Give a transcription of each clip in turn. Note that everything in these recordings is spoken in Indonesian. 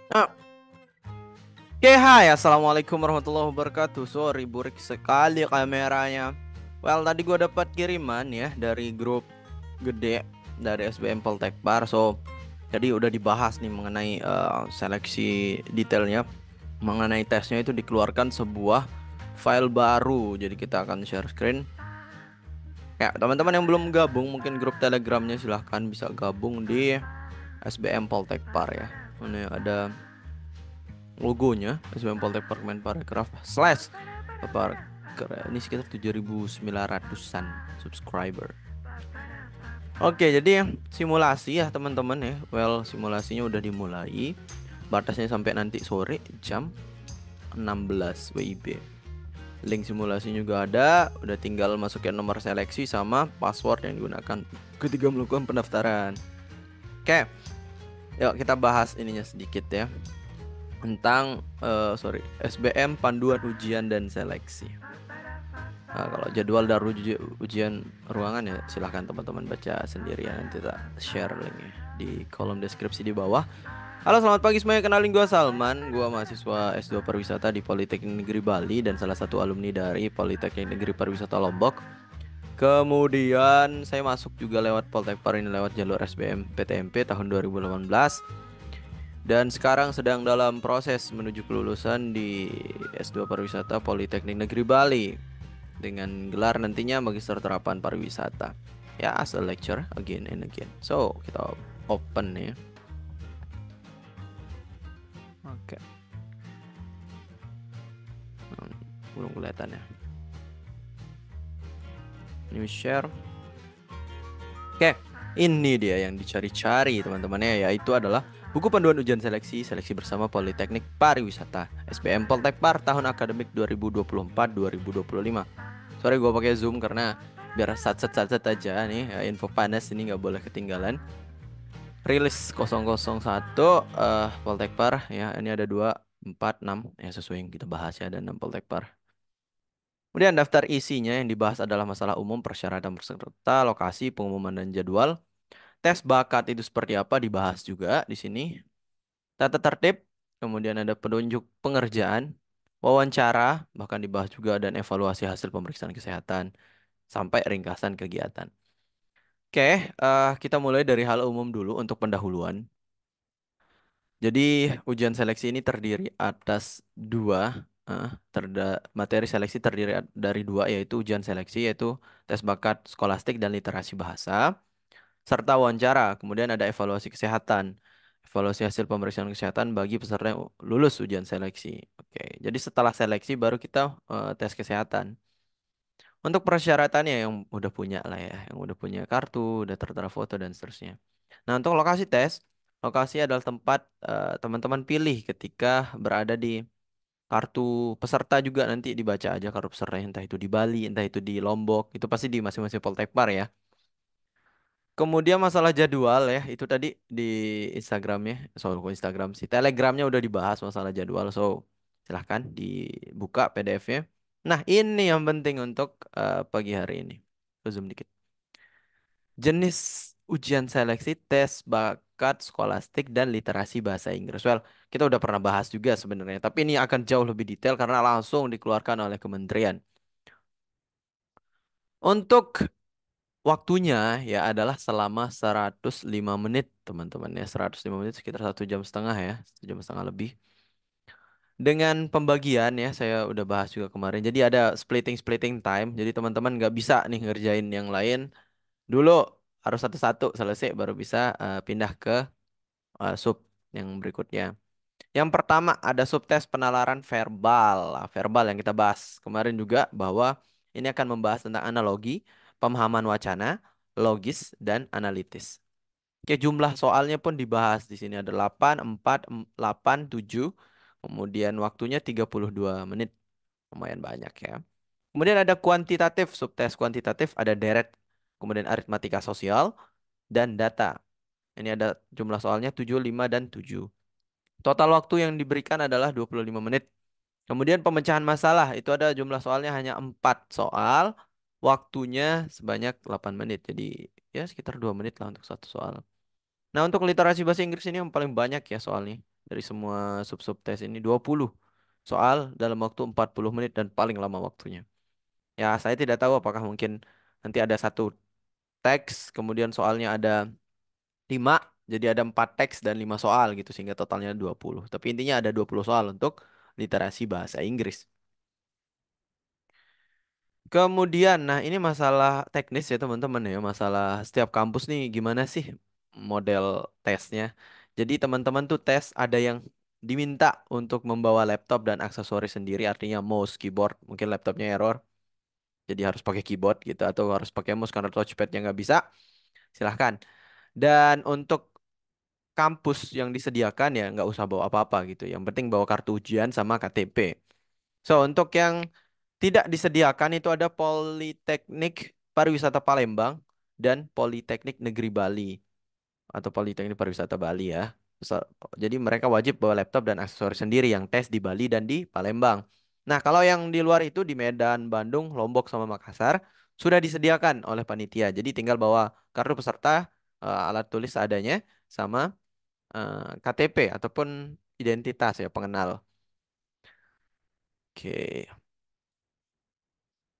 Ah, Oke, hai, assalamualaikum warahmatullahi wabarakatuh. Sorry, burik sekali kameranya. Well, tadi gua dapat kiriman ya dari grup gede dari SBM Poltekbar. So, jadi udah dibahas nih mengenai seleksi detailnya, mengenai tesnya itu dikeluarkan sebuah file baru. Jadi kita akan share screen. Ya, teman-teman yang belum gabung mungkin grup Telegramnya silahkan bisa gabung di SBM Poltekbar ya. Ini ada logonya SBM Poltek Kemenparekraf slash ini sekitar 7.900-an subscriber. Oke, jadi simulasi ya teman-teman ya. Well, simulasinya udah dimulai. Batasnya sampai nanti sore jam 16 WIB. Link simulasinya juga ada. Udah tinggal masukin nomor seleksi sama password yang digunakan ketika melakukan pendaftaran. Oke, yuk kita bahas ininya sedikit ya. Tentang SBM panduan ujian dan seleksi. Nah, kalau jadwal dan ujian ruangan ya silahkan teman-teman baca sendiri ya, nanti tak share linknya di kolom deskripsi di bawah. Halo, selamat pagi semuanya, kenalin gue Salman, gue mahasiswa S2 Pariwisata di Politeknik Negeri Bali dan salah satu alumni dari Politeknik Negeri Pariwisata Lombok. Kemudian saya masuk juga lewat Poltekpar ini lewat jalur SBM PTMP tahun 2018. Dan sekarang sedang dalam proses menuju kelulusan di S2 Pariwisata Politeknik Negeri Bali dengan gelar nantinya Magister Terapan Pariwisata. Ya, as a lecturer again and again. So, kita open ya. Oke. Belum kelihatan ya. New share. Oke, ini dia yang dicari-cari teman-teman ya, yaitu adalah buku panduan ujian seleksi bersama Politeknik Pariwisata SBM Poltekpar tahun akademik 2024-2025. Sorry gue pakai Zoom karena biar sat-sat aja nih ya, info panas ini nggak boleh ketinggalan. Rilis 001 Poltekpar ya, ini ada 2, 4, 6 ya sesuai yang kita bahas ya, ada 6 Poltekpar. Kemudian daftar isinya yang dibahas adalah masalah umum, persyaratan peserta, lokasi, pengumuman dan jadwal. Tes bakat itu seperti apa dibahas juga di sini. Tata tertib, kemudian ada penunjuk pengerjaan, wawancara, bahkan dibahas juga dan evaluasi hasil pemeriksaan kesehatan sampai ringkasan kegiatan. Oke, kita mulai dari hal umum dulu untuk pendahuluan. Jadi ujian seleksi ini terdiri atas dua, materi seleksi terdiri dari dua, yaitu ujian seleksi yaitu tes bakat skolastik dan literasi bahasa, serta wawancara. Kemudian ada evaluasi kesehatan, evaluasi hasil pemeriksaan kesehatan bagi peserta yang lulus ujian seleksi. Oke, jadi setelah seleksi baru kita tes kesehatan. Untuk persyaratannya yang udah punya lah ya, yang udah punya kartu, udah tertera foto dan seterusnya. Nah, untuk lokasi tes, lokasi adalah tempat teman-teman pilih ketika berada di kartu peserta juga nanti dibaca aja kartu peserta entah itu di Bali, entah itu di Lombok, itu pasti di masing-masing Poltekpar ya. Kemudian masalah jadwal ya, itu tadi di Instagramnya, bukan Instagram sih, Telegramnya udah dibahas masalah jadwal, so silahkan dibuka PDF-nya. Nah, ini yang penting untuk pagi hari ini. Zoom dikit. Jenis ujian seleksi tes bakat skolastik dan literasi bahasa Inggris. Well, kita udah pernah bahas juga sebenarnya, tapi ini akan jauh lebih detail karena langsung dikeluarkan oleh kementerian. Untuk waktunya ya adalah selama 105 menit, teman-teman ya. 105 menit sekitar 1,5 jam ya, 1,5 jam lebih. Dengan pembagian ya, saya udah bahas juga kemarin. Jadi ada splitting time. Jadi teman-teman nggak bisa nih ngerjain yang lain dulu, harus satu-satu selesai baru bisa pindah ke sub yang berikutnya. Yang pertama ada subtes penalaran verbal. Nah, verbal yang kita bahas kemarin juga bahwa ini akan membahas tentang analogi, pemahaman wacana, logis, dan analitis. Oke, jumlah soalnya pun dibahas di sini ada 8, 4, 8, 7. Kemudian waktunya 32 menit. Lumayan banyak ya. Kemudian ada kuantitatif, subtes kuantitatif ada deret, kemudian aritmatika sosial dan data. Ini ada jumlah soalnya 7, 5, dan 7. Total waktu yang diberikan adalah 25 menit. Kemudian pemecahan masalah itu ada jumlah soalnya hanya 4 soal, waktunya sebanyak 8 menit. Jadi ya sekitar 2 menit lah untuk satu soal. Nah, untuk literasi bahasa Inggris ini yang paling banyak ya soalnya. dari semua sub-sub tes ini 20 soal dalam waktu 40 menit dan paling lama waktunya. Ya, saya tidak tahu apakah mungkin nanti ada satu teks, kemudian soalnya ada 5, jadi ada 4 teks dan 5 soal gitu sehingga totalnya 20. Tapi intinya ada 20 soal untuk literasi bahasa Inggris. Kemudian, nah ini masalah teknis ya teman-teman ya, masalah setiap kampus nih gimana sih model tesnya. Jadi teman-teman tuh tes ada yang diminta untuk membawa laptop dan aksesoris sendiri, artinya mouse, keyboard, mungkin laptopnya error, jadi harus pakai keyboard gitu atau harus pakai mouse karena touchpadnya nggak bisa, silahkan. Dan untuk kampus yang disediakan ya nggak usah bawa apa-apa gitu, yang penting bawa kartu ujian sama KTP. So, untuk yang tidak disediakan itu ada Politeknik Pariwisata Palembang dan Politeknik Negeri Bali atau Politeknik Pariwisata Bali ya. Jadi mereka wajib bawa laptop dan aksesoris sendiri yang tes di Bali dan di Palembang. Nah, kalau yang di luar itu di Medan, Bandung, Lombok sama Makassar sudah disediakan oleh panitia. Jadi tinggal bawa kartu peserta, alat tulis seadanya sama KTP ataupun identitas ya pengenal. Oke.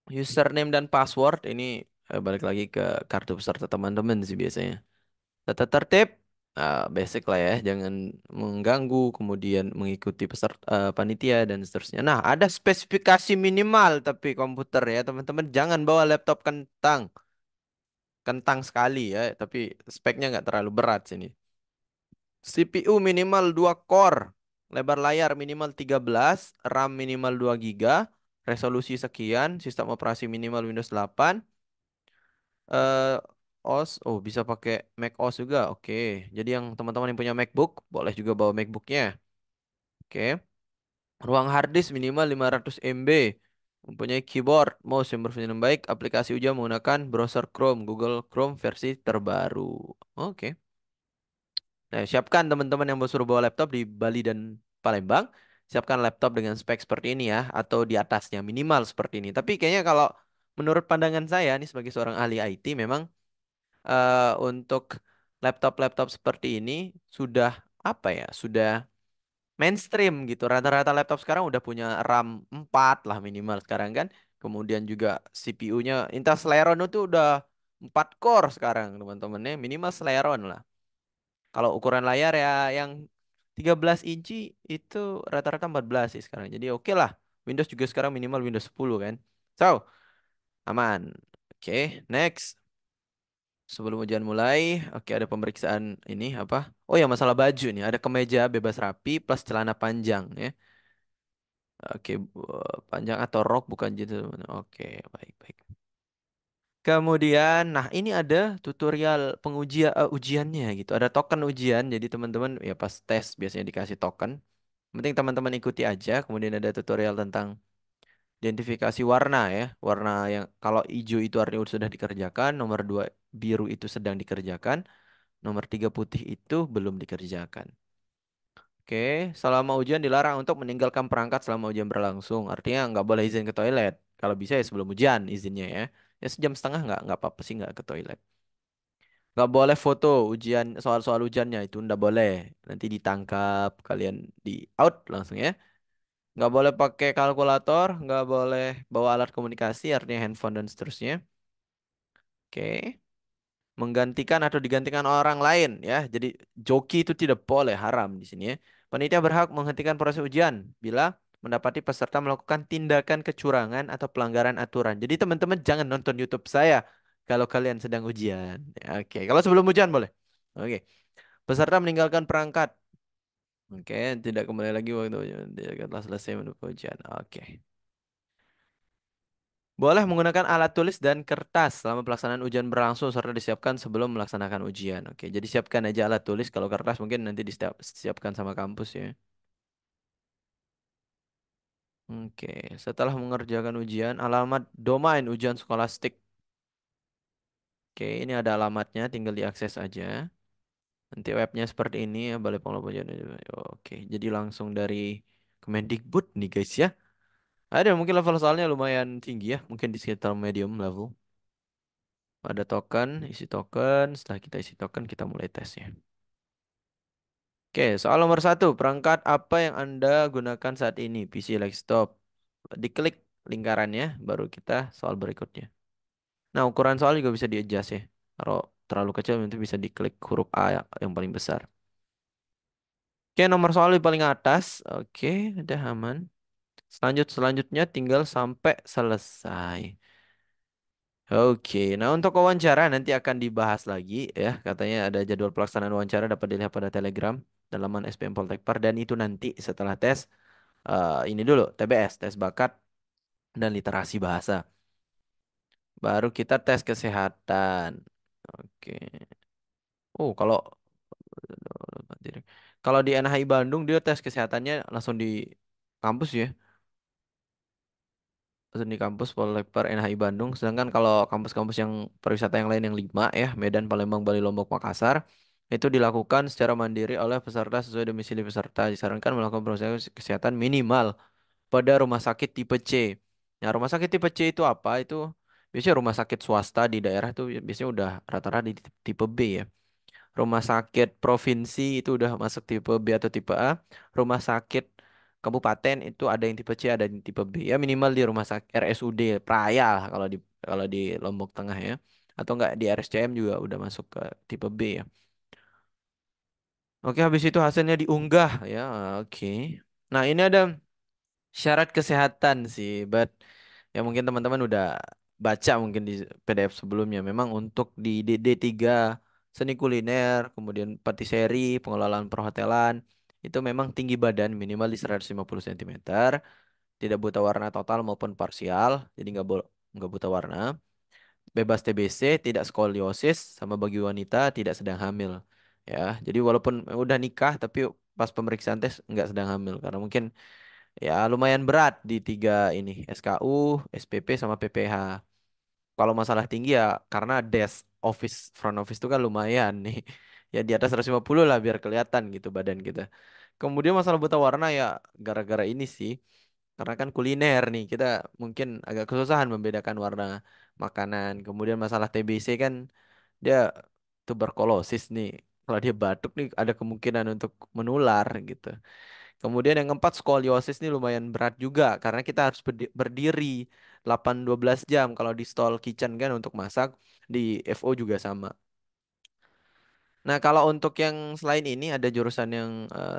Username dan password ini balik lagi ke kartu peserta teman-teman sih biasanya. Tata tertib, basic lah ya, jangan mengganggu, kemudian mengikuti peserta panitia dan seterusnya. Nah, ada spesifikasi minimal tapi komputer ya teman-teman, jangan bawa laptop kentang, kentang sekali ya, tapi speknya nggak terlalu berat sini. CPU minimal 2 core, lebar layar minimal 13, RAM minimal 2 GB, resolusi sekian, sistem operasi minimal Windows 8. eh OS, oh bisa pakai Mac OS juga. Oke. Jadi yang teman-teman yang punya MacBook boleh juga bawa MacBooknya. Oke. Ruang hard disk minimal 500 MB. Mempunyai keyboard, mouse yang berfungsi baik, aplikasi ujian menggunakan browser Chrome, Google Chrome versi terbaru. Oke. Nah, siapkan teman-teman yang suruh bawa laptop di Bali dan Palembang. Siapkan laptop dengan spek seperti ini ya, atau di atasnya minimal seperti ini. Tapi kayaknya kalau menurut pandangan saya nih sebagai seorang ahli IT memang untuk laptop-laptop seperti ini sudah apa ya? Sudah mainstream gitu. Rata-rata laptop sekarang udah punya RAM 4 lah minimal sekarang kan. Kemudian juga CPU-nya Intel Celeron itu udah 4 core sekarang teman-teman ya. Minimal Celeron lah. Kalau ukuran layar ya yang 13 inci itu rata-rata 14 sih sekarang. Jadi oke lah. Windows juga sekarang minimal Windows 10 kan. So, aman. Oke, next. Sebelum ujian mulai, oke ada pemeriksaan ini apa? Oh ya masalah baju nih, ada kemeja bebas rapi plus celana panjang ya. Oke, panjang atau rok bukan gitu. Oke, baik baik. Kemudian, nah ini ada tutorial pengujian ujiannya gitu. Ada token ujian, jadi teman-teman ya pas tes biasanya dikasih token. Penting teman-teman ikuti aja. Kemudian ada tutorial tentang identifikasi warna ya. Warna yang kalau hijau itu artinya sudah dikerjakan, nomor 2 biru itu sedang dikerjakan. Nomor 3 putih itu belum dikerjakan. Oke, selama ujian dilarang untuk meninggalkan perangkat selama ujian berlangsung. Artinya nggak boleh izin ke toilet. Kalau bisa ya sebelum ujian izinnya ya. Ya sejam setengah nggak apa-apa sih nggak ke toilet. Nggak boleh foto ujian soal-soal ujiannya itu nggak boleh. Nanti ditangkap kalian di out langsung ya. Nggak boleh pakai kalkulator, nggak boleh bawa alat komunikasi artinya handphone dan seterusnya. Oke. Menggantikan atau digantikan orang lain ya. Jadi joki itu tidak boleh, haram di sini ya. Panitia berhak menghentikan proses ujian bila mendapati peserta melakukan tindakan kecurangan atau pelanggaran aturan. Jadi teman-teman jangan nonton YouTube saya kalau kalian sedang ujian. Ya, oke, kalau sebelum ujian boleh. Oke. Peserta meninggalkan perangkat. Oke, tidak kembali lagi waktu ujian. Telah selesai menurut ujian. Oke. Boleh menggunakan alat tulis dan kertas selama pelaksanaan ujian berlangsung serta disiapkan sebelum melaksanakan ujian. Oke, jadi siapkan aja alat tulis. Kalau kertas mungkin nanti disiapkan sama kampus ya. Oke, setelah mengerjakan ujian, alamat domain ujian skolastik. Oke, ini ada alamatnya, tinggal diakses aja. Nanti webnya seperti ini ya, Balai Pengelola Ujian. Oke, jadi langsung dari Kemendikbud nih guys ya. Ada mungkin level soalnya lumayan tinggi ya, mungkin di sekitar medium level. Ada token, isi token. Setelah kita isi token, kita mulai tesnya. Oke, soal nomor satu, perangkat apa yang Anda gunakan saat ini? PC, laptop. Diklik lingkarannya, baru kita soal berikutnya. Nah, ukuran soal juga bisa di-adjust ya. Kalau terlalu kecil nanti bisa diklik huruf A yang paling besar. Oke, nomor soal di paling atas. Oke, udah aman. Selanjutnya tinggal sampai selesai. Oke, nah untuk wawancara nanti akan dibahas lagi ya. Katanya ada jadwal pelaksanaan wawancara dapat dilihat pada Telegram dan laman SPM Poltekpar dan itu nanti setelah tes ini dulu TBS, tes bakat dan literasi bahasa. Baru kita tes kesehatan. Oke. Oh, kalau di NHI Bandung dia tes kesehatannya langsung di kampus ya. Langsung di kampus Poltekpar NHI Bandung. Sedangkan kalau kampus-kampus yang pariwisata yang lain yang lima ya, Medan, Palembang, Bali, Lombok, Makassar, itu dilakukan secara mandiri oleh peserta sesuai domisili peserta. Disarankan melakukan proses kesehatan minimal pada rumah sakit tipe C. Nah, rumah sakit tipe C itu apa? Itu biasanya rumah sakit swasta di daerah tuh biasanya udah rata-rata di tipe B ya. Rumah sakit provinsi itu udah masuk tipe B atau tipe A. Rumah sakit kabupaten itu ada yang tipe C, ada yang tipe B. Ya minimal di rumah sakit RSUD Praya lah kalau di Lombok Tengah ya. Atau enggak di RSCM juga udah masuk ke tipe B ya. Oke, habis itu hasilnya diunggah ya. Oke. Nah, ini ada syarat kesehatan sih, but ya mungkin teman-teman udah baca mungkin di PDF sebelumnya. Memang untuk di D3 seni kuliner, kemudian patiseri, pengelolaan perhotelan, itu memang tinggi badan minimal di 150 cm, tidak buta warna total maupun parsial, jadi nggak buta warna, bebas TBC, tidak skoliosis, sama bagi wanita tidak sedang hamil. Ya, jadi walaupun udah nikah tapi pas pemeriksaan tes nggak sedang hamil karena mungkin ya lumayan berat di tiga ini SKU, SPP sama PPH. Kalau masalah tinggi ya karena desk office front office itu kan lumayan nih. Ya di atas 150 lah biar kelihatan gitu badan kita. Kemudian masalah buta warna ya gara-gara ini sih. Karena kan kuliner nih kita mungkin agak kesusahan membedakan warna makanan. Kemudian masalah TBC kan dia tuberkulosis nih. Kalau dia batuk nih ada kemungkinan untuk menular gitu. Kemudian yang keempat skoliosis ini lumayan berat juga karena kita harus berdiri 8-12 jam kalau di stall kitchen kan untuk masak, di FO juga sama. Nah, kalau untuk yang selain ini ada jurusan yang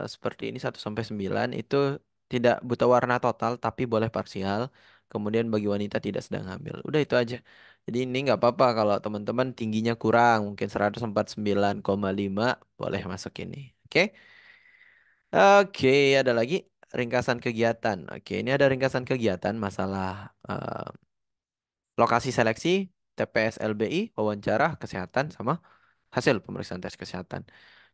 seperti ini 1 sampai 9 itu tidak buta warna total tapi boleh parsial. Kemudian bagi wanita tidak sedang hamil. Udah itu aja. Jadi ini nggak apa-apa kalau teman-teman tingginya kurang mungkin 149,5 boleh masuk ini. Oke? Oke, ada lagi ringkasan kegiatan. Oke, ini ada ringkasan kegiatan masalah lokasi seleksi, TPS LBI, wawancara, kesehatan, sama hasil pemeriksaan tes kesehatan.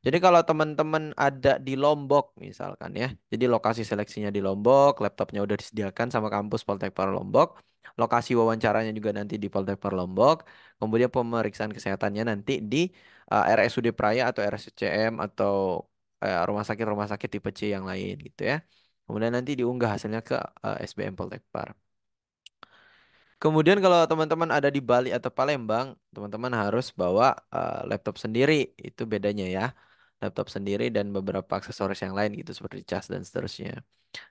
Jadi kalau teman-teman ada di Lombok misalkan ya, jadi lokasi seleksinya di Lombok, laptopnya udah disediakan sama kampus Poltekpar Lombok, lokasi wawancaranya juga nanti di Poltekpar Lombok, kemudian pemeriksaan kesehatannya nanti di RSUD Praya atau RSCM atau rumah sakit tipe C yang lain gitu ya. Kemudian nanti diunggah hasilnya ke SBM Poltekpar. Kemudian kalau teman-teman ada di Bali atau Palembang, teman-teman harus bawa laptop sendiri. Itu bedanya ya. Laptop sendiri dan beberapa aksesoris yang lain gitu seperti cas dan seterusnya.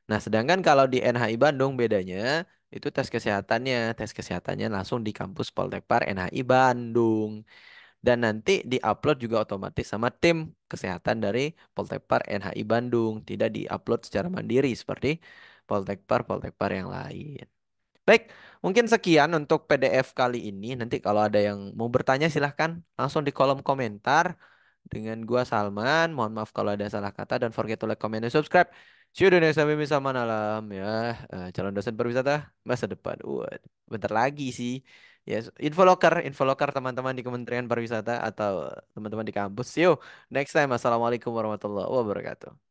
Nah, sedangkan kalau di NHI Bandung bedanya itu tes kesehatannya. Tes kesehatannya langsung di kampus Poltekpar NHI Bandung. Dan nanti diupload juga otomatis sama tim kesehatan dari Poltekpar NHI Bandung. Tidak diupload secara mandiri seperti Poltekpar yang lain. Baik, mungkin sekian untuk PDF kali ini. Nanti kalau ada yang mau bertanya silahkan langsung di kolom komentar. Dengan gua Salman, mohon maaf kalau ada salah kata dan forget to like, comment, dan subscribe. See you di next time, sama malam ya. Calon dosen pariwisata masa depan. Waduh, bentar lagi sih. Ya, infoloker teman-teman di Kementerian Pariwisata atau teman-teman di kampus. See you next time. Assalamualaikum warahmatullahi wabarakatuh.